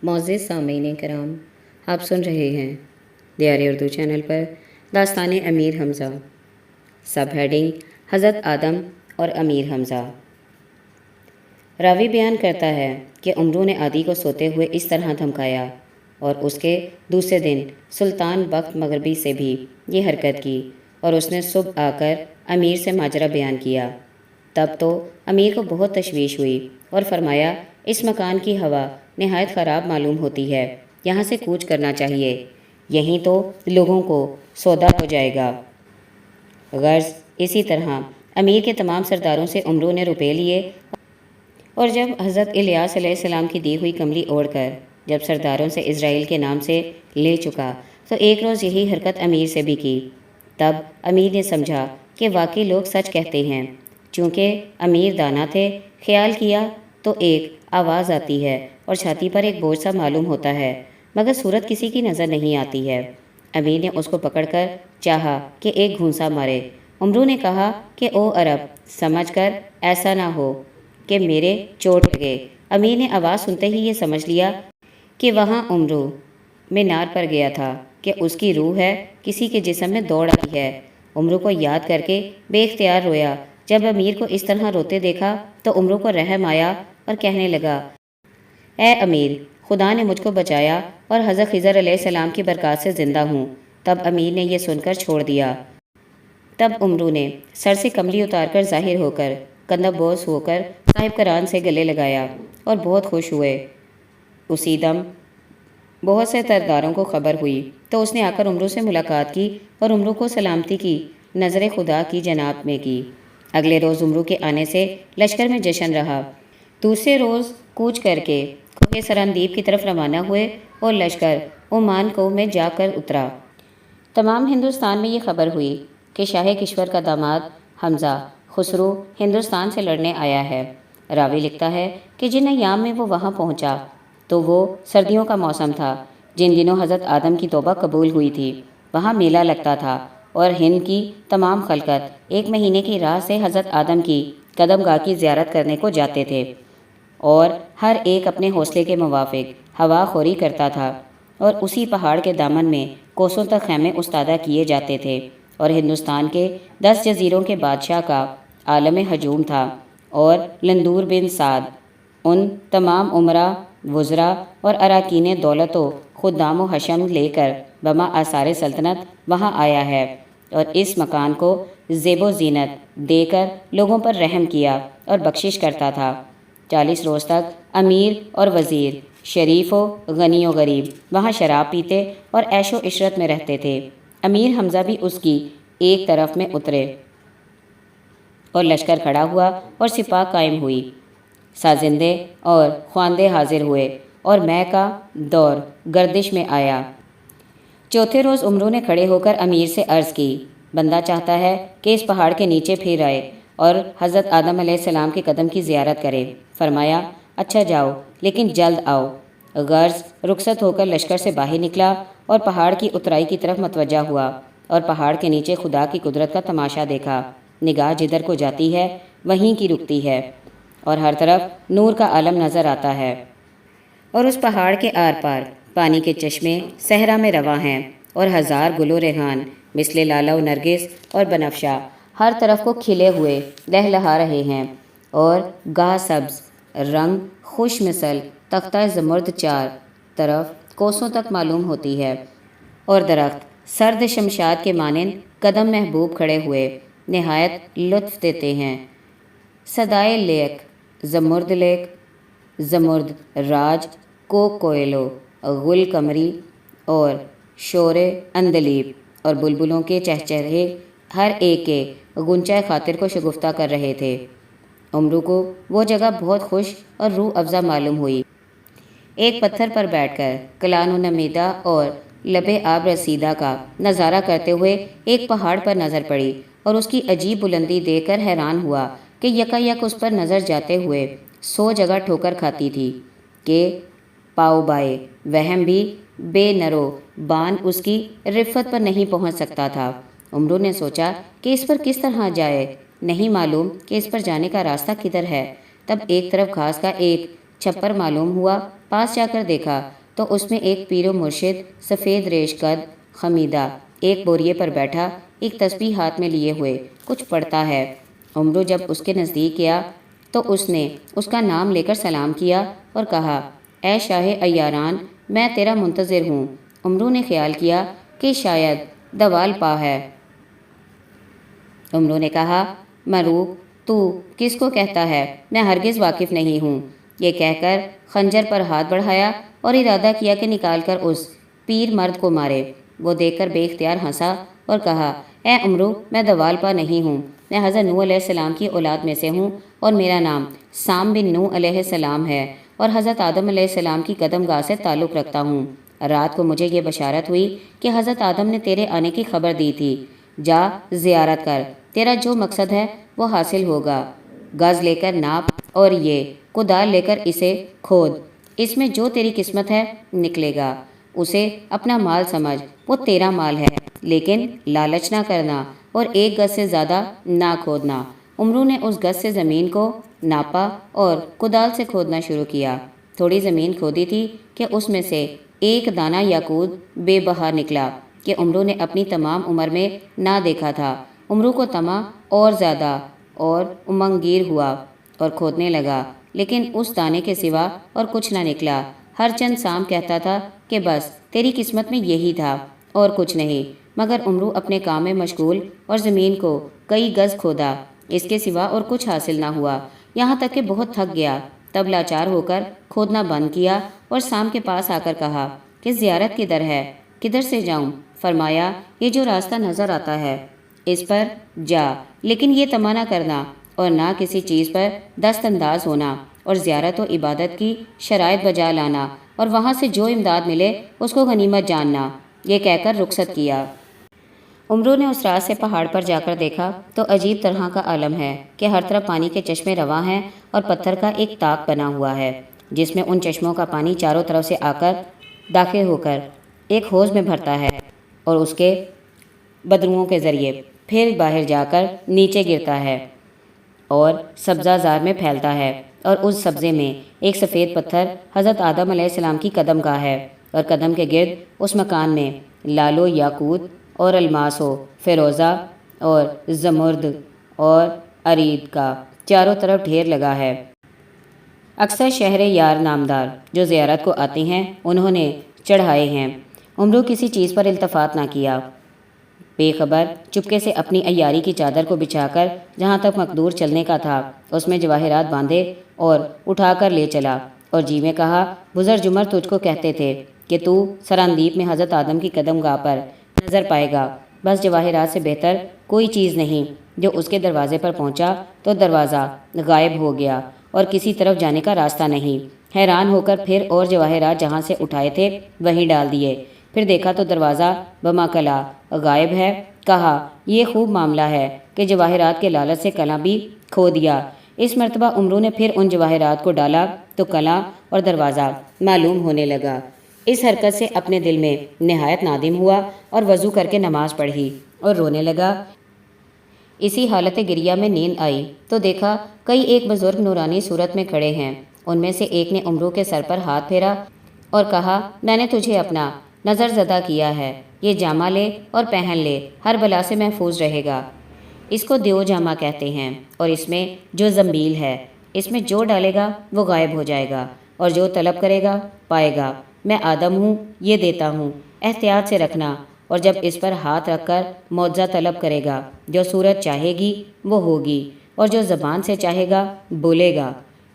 معزز سامعین کرام، آپ سن رہے ہیں دیار اردو چینل پر داستان امیر حمزہ، سب ہیڈنگ حضرت آدم اور امیر حمزہ۔ راوی بیان کرتا ہے کہ عمرو نے عادی کو سوتے ہوئے اس طرح دھمکایا اور اس کے دوسرے دن سلطان بخت مغربی سے بھی یہ حرکت کی اور اس نے صبح آ کر امیر سے ماجرا بیان کیا۔ تب تو امیر کو بہت تشویش ہوئی اور فرمایا، اس مکان کی ہوا نہایت خراب معلوم ہوتی ہے، یہاں سے کوچ کرنا چاہیے، یہیں تو لوگوں کو سودا ہو جائے گا۔ غرض اسی طرح امیر کے تمام سرداروں سے عمرو نے روپے لیے اور جب حضرت الیاس علیہ السلام کی دی ہوئی کملی اوڑھ کر جب سرداروں سے اسرائیل کے نام سے لے چکا تو ایک روز یہی حرکت امیر سے بھی کی۔ تب امیر نے سمجھا کہ واقعی لوگ سچ کہتے ہیں۔ چونکہ امیر دانا تھے، خیال کیا تو ایک آواز آتی ہے اور چھاتی پر ایک بوجھ سا معلوم ہوتا ہے، مگر صورت کسی کی نظر نہیں آتی ہے۔ امیر نے اس کو پکڑ کر چاہا کہ ایک گھونسا مارے۔ عمرو نے کہا کہ او عرب، سمجھ کر ایسا نہ ہو کہ میرے چوٹ لگے۔ امیر نے آواز سنتے ہی یہ سمجھ لیا کہ وہاں عمرو مینار پر گیا تھا کہ اس کی روح ہے کسی کے جسم میں دوڑ آئی ہے۔ عمرو کو یاد کر کے بے اختیار رویا۔ جب امیر کو اس طرح روتے دیکھا تو عمرو کو رحم آیا اور کہنے لگا، اے امیر، خدا نے مجھ کو بچایا اور حضرت خضر علیہ السلام کی برکات سے زندہ ہوں۔ تب امیر نے یہ سن کر چھوڑ دیا۔ تب عمرو نے سر سے کملی اتار کر ظاہر ہو کر کندہ بوس ہو کر صاحب کران سے گلے لگایا اور بہت خوش ہوئے۔ اسی دم بہت سے سرداروں کو خبر ہوئی تو اس نے آ کر عمرو سے ملاقات کی اور عمرو کو سلامتی کی، نظر خدا کی جناب میں کی۔ اگلے روز عمرو کے آنے سے لشکر میں جشن رہا۔ دوسرے روز کوچ کر کے کوہ سرندیب کی طرف روانہ ہوئے اور لشکر عمان کوہ میں جا کر اترا۔ تمام ہندوستان میں یہ خبر ہوئی کہ شاہ کشور کا داماد حمزہ خسرو ہندوستان سے لڑنے آیا ہے۔ راوی لکھتا ہے کہ جن ایام میں وہ وہاں پہنچا تو وہ سردیوں کا موسم تھا، جن دنوں حضرت آدم کی توبہ قبول ہوئی تھی۔ وہاں میلہ لگتا تھا اور ہند کی تمام خلقت ایک مہینے کی راہ سے حضرت آدم کی قدم گاہ کی زیارت کرنے کو جاتے تھے اور ہر ایک اپنے حوصلے کے موافق ہوا خوری کرتا تھا، اور اسی پہاڑ کے دامن میں کوسوں تک خیمے استادہ کیے جاتے تھے، اور ہندوستان کے 10 جزیروں کے بادشاہ کا عالم ہجوم تھا، اور لندور بن سعد ان تمام عمرا، وزراء اور اراکین دولت و خدام و حشم لے کر بما آثار سلطنت وہاں آیا ہے، اور اس مکان کو زیب و زینت دے کر لوگوں پر رحم کیا اور بخشش کرتا تھا۔ 40 روز تک امیر اور وزیر، شریف و غنی و غریب وہاں شراب پیتے اور عیش و عشرت میں رہتے تھے۔ امیر حمزہ بھی اس کی ایک طرف میں اترے اور لشکر کھڑا ہوا اور سپاہ قائم ہوئی۔ سازندے اور خواندے حاضر ہوئے اور میں کا دور گردش میں آیا۔ چوتھے روز عمرو نے کھڑے ہو کر امیر سے عرض کی، بندہ چاہتا ہے کہ اس پہاڑ کے نیچے پھر آئے اور حضرت آدم علیہ السلام کے قدم کی زیارت کرے۔ فرمایا، اچھا جاؤ، لیکن جلد آؤ۔ غرض رخصت ہو کر لشکر سے باہر نکلا اور پہاڑ کی اترائی کی طرف متوجہ ہوا اور پہاڑ کے نیچے خدا کی قدرت کا تماشا دیکھا۔ نگاہ جدھر کو جاتی ہے وہیں کی رکتی ہے اور ہر طرف نور کا عالم نظر آتا ہے، اور اس پہاڑ کے آر پار پانی کے چشمے صحرا میں رواں ہیں، اور ہزار گل و ریحان مثل لالہ و نرگس اور بنفشہ ہر طرف کو کھلے ہوئے لہلہا رہے ہیں، اور گاہ سبز رنگ خوش مثل تختہ زمرد چار طرف کوسوں تک معلوم ہوتی ہے، اور درخت سرد شمشاد کے مانند قدم محبوب کھڑے ہوئے نہایت لطف دیتے ہیں۔ صدائے لیک، زمرد لیک، زمرد راج، کوئلو، گل قمری اور شور اندلیب اور بلبلوں کے چہچہے ہر ایک کے غنچۂ خاطر کو شگفتہ کر رہے تھے۔ عمرو کو وہ جگہ بہت خوش اور روح افزا معلوم ہوئی۔ ایک پتھر پر بیٹھ کر کلان و نمیدہ اور لب آب رسیدہ کا نظارہ کرتے ہوئے ایک پہاڑ پر نظر پڑی اور اس کی عجیب بلندی دیکھ کر حیران ہوا کہ یکا یک اس پر نظر جاتے ہوئے 100 جگہ ٹھوکر کھاتی تھی کہ پاؤ بائے وہم بھی بے نرو بان اس کی رفت پر نہیں پہنچ سکتا تھا۔ عمرو نے سوچا کہ اس پر کس طرح جائے، نہیں معلوم کہ اس پر جانے کا راستہ کدھر ہے۔ تب ایک طرف گھاس کا ایک چھپر معلوم ہوا پاس جا کر دیکھا تو اس میں ایک پیر و مرشد سفید ریش قد خمیدہ ایک بوریے پر بیٹھا ایک تسبیح ہاتھ میں لیے ہوئے کچھ پڑھتا ہے۔ عمرو جب اس کے نزدیک گیا تو اس نے اس کا نام لے کر سلام کیا اور کہا، اے شاہ عیاران، میں تیرا منتظر ہوں۔ عمرو نے خیال کیا کہ شاید دوال پا ہے۔ عمرو نے کہا، مروق، تو کس کو کہتا ہے؟ میں ہرگز واقف نہیں ہوں۔ یہ کہہ کر خنجر پر ہاتھ بڑھایا اور ارادہ کیا کہ نکال کر اس پیر مرد کو مارے۔ وہ دیکھ کر بے اختیار ہنسا اور کہا، اے عمرو، میں دوال پا نہیں ہوں، میں حضرت نوح علیہ السلام کی اولاد میں سے ہوں اور میرا نام سام بن نوح علیہ السلام ہے اور حضرت آدم علیہ السلام کی قدم گاہ سے تعلق رکھتا ہوں۔ رات کو مجھے یہ بشارت ہوئی کہ حضرت آدم نے تیرے آنے کی خبر دی تھی۔ جا زیارت کر، تیرا جو مقصد ہے وہ حاصل ہوگا۔ گز لے کر ناپ اور یہ کدال لے کر اسے کھود، اس میں جو تیری قسمت ہے نکلے گا۔ اسے اپنا مال سمجھ، وہ تیرا مال ہے، لیکن لالچ نہ کرنا اور ایک گز سے زیادہ نہ کھودنا۔ عمرو نے اس گز سے زمین کو ناپا اور کدال سے کھودنا شروع کیا۔ تھوڑی زمین کھودی تھی کہ اس میں سے ایک دانہ یاقوت بے بہا نکلا کہ عمرو نے اپنی تمام عمر میں نہ دیکھا تھا۔ عمرو کو طمع اور زیادہ اور امنگیر ہوا اور کھودنے لگا، لیکن اس دانے کے سوا اور کچھ نہ نکلا۔ ہر چند سام کہتا تھا کہ بس تیری قسمت میں یہی تھا اور کچھ نہیں، مگر عمرو اپنے کام میں مشغول اور زمین کو کئی گز کھودا، اس کے سوا اور کچھ حاصل نہ ہوا، یہاں تک کہ بہت تھک گیا۔ تب لاچار ہو کر کھودنا بند کیا اور سام کے پاس آ کر کہا کہ زیارت کدھر ہے؟ کدھر سے جاؤں؟ فرمایا، یہ جو راستہ نظر آتا ہے اس پر جا، لیکن یہ طمع نہ کرنا اور نہ کسی چیز پر دست انداز ہونا، اور زیارت و عبادت کی شرائط بجا لانا، اور وہاں سے جو امداد ملے اس کو غنیمت جاننا۔ یہ کہہ کر رخصت کیا۔ عمرو نے اس رات سے پہاڑ پر جا کر دیکھا تو عجیب طرح کا عالم ہے کہ ہر طرف پانی کے چشمے رواں ہیں اور پتھر کا ایک طاق بنا ہوا ہے جس میں ان چشموں کا پانی چاروں طرف سے آ کر داخل ہو کر ایک حوض میں بھرتا ہے اور اس کے بدروؤں کے ذریعے پھر باہر جا کر نیچے گرتا ہے اور سبزہ زار میں پھیلتا ہے، اور اس سبزے میں ایک سفید پتھر حضرت آدم علیہ السلام کی قدم گاہ ہے، اور قدم کے گرد اس مکان میں لالو یاقوت اور الماس و فیروزہ اور زمرد اور ارید کا چاروں طرف ڈھیر لگا ہے۔ اکثر شہر یار نامدار جو زیارت کو آتے ہیں انہوں نے چڑھائے ہیں۔ عمرو کسی چیز پر التفات نہ کیا، بے خبر چپکے سے اپنی عیاری کی چادر کو بچھا کر جہاں تک مقدور چلنے کا تھا اس میں جواہرات باندھے اور اٹھا کر لے چلا، اور جی میں کہا، بزرگ جمر تجھ کو کہتے تھے کہ تو سراندیپ میں حضرت آدم کی قدم گاہ پر نظر پائے گا، بس جواہرات سے بہتر کوئی چیز نہیں۔ جو اس کے دروازے پر پہنچا تو دروازہ غائب ہو گیا اور کسی طرف جانے کا راستہ نہیں۔ حیران ہو کر پھر اور جواہرات جہاں سے اٹھائے تھے وہیں ڈال دیے، پھر دیکھا تو دروازہ بما کلا غائب ہے۔ کہا، یہ خوب معاملہ ہے کہ جواہرات کے لالچ سے کلا بھی کھو دیا۔ اس مرتبہ عمرو نے پھر ان جواہرات کو ڈالا تو کلا اور دروازہ معلوم ہونے لگا۔ اس حرکت سے اپنے دل میں نہایت نادم ہوا اور وضو کر کے نماز پڑھی اور رونے لگا۔ اسی حالت گریہ میں نیند آئی تو دیکھا کئی ایک بزرگ نورانی صورت میں کھڑے ہیں۔ ان میں سے ایک نے عمرو کے سر پر ہاتھ پھیرا اور کہا، میں نے تجھے اپنا نظر زدہ کیا ہے، یہ جامہ لے اور پہن لے، ہر بلا سے محفوظ رہے گا۔ اس کو دیو جامہ کہتے ہیں، اور اس میں جو زنبیل ہے اس میں جو ڈالے گا وہ غائب ہو جائے گا، اور جو طلب کرے گا پائے گا۔ میں آدم ہوں، یہ دیتا ہوں، احتیاط سے رکھنا، اور جب اس پر ہاتھ رکھ کر معجزہ طلب کرے گا، جو صورت چاہے گی وہ ہوگی، اور جو زبان سے چاہے گا بولے گا۔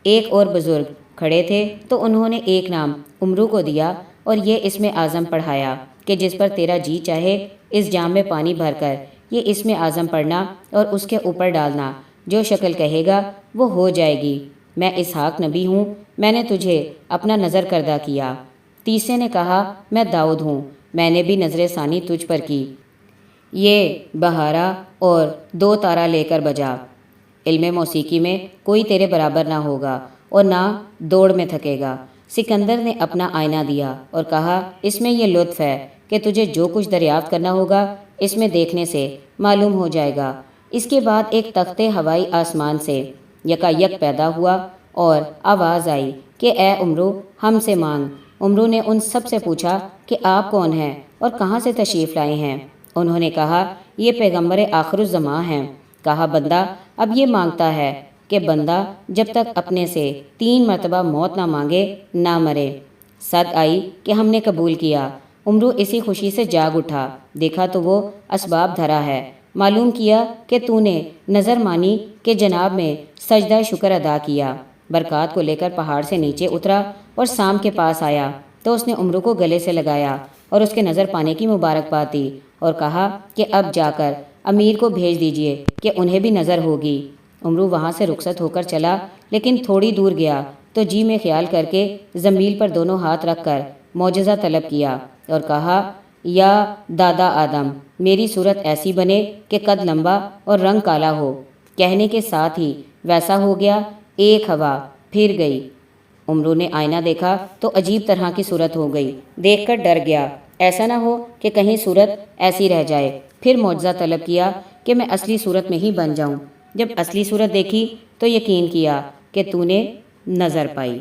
ایک اور بزرگ کھڑے تھے تو انہوں نے ایک نام عمرو کو دیا اور یہ اسم اعظم پڑھایا کہ جس پر تیرا جی چاہے اس جام میں پانی بھر کر یہ اسم اعظم پڑھنا اور اس کے اوپر ڈالنا، جو شکل کہے گا وہ ہو جائے گی۔ میں اسحاق نبی ہوں، میں نے تجھے اپنا نظر کردہ کیا۔ تیسرے نے کہا، میں داؤد ہوں، میں نے بھی نظر ثانی تجھ پر کی۔ یہ بہارا اور دو تارا لے کر بجا، علم موسیقی میں کوئی تیرے برابر نہ ہوگا اور نہ دوڑ میں تھکے گا۔ سکندر نے اپنا آئینہ دیا اور کہا، اس میں یہ لطف ہے کہ تجھے جو کچھ دریافت کرنا ہوگا اس میں دیکھنے سے معلوم ہو جائے گا۔ اس کے بعد ایک تخت ہوائی آسمان سے یکا یک پیدا ہوا اور آواز آئی کہ اے عمرو ہم سے مانگ۔ عمرو نے ان سب سے پوچھا کہ آپ کون ہیں اور کہاں سے تشریف لائے ہیں؟ انہوں نے کہا یہ پیغمبر آخر الزماں ہیں۔ کہا بندہ اب یہ مانگتا ہے کہ بندہ جب تک اپنے سے 3 مرتبہ موت نہ مانگے نہ مرے۔ صد آئی کہ ہم نے قبول کیا۔ عمرو اسی خوشی سے جاگ اٹھا، دیکھا تو وہ اسباب دھرا ہے۔ معلوم کیا کہ تو نے نظر مانی کہ جناب میں سجدہ شکر ادا کیا۔ برکات کو لے کر پہاڑ سے نیچے اترا اور سام کے پاس آیا تو اس نے عمرو کو گلے سے لگایا اور اس کے نظر پانے کی مبارکباد دی اور کہا کہ اب جا کر امیر کو بھیج دیجئے کہ انہیں بھی نظر ہوگی۔ عمرو وہاں سے رخصت ہو کر چلا، لیکن تھوڑی دور گیا تو جی میں خیال کر کے زمین پر دونوں ہاتھ رکھ کر معجزہ طلب کیا اور کہا یا دادا آدم میری صورت ایسی بنے کہ قد لمبا اور رنگ کالا ہو۔ کہنے کے ساتھ ہی ویسا ہو گیا، ایک ہوا پھر گئی۔ عمرو نے آئینہ دیکھا تو عجیب طرح کی صورت ہو گئی، دیکھ کر ڈر گیا ایسا نہ ہو کہ کہیں صورت ایسی رہ جائے۔ پھر معجزہ طلب کیا کہ میں اصلی صورت میں ہی بن جاؤں۔ جب اصلی صورت دیکھی تو یقین کیا کہ تو نے نظر پائی۔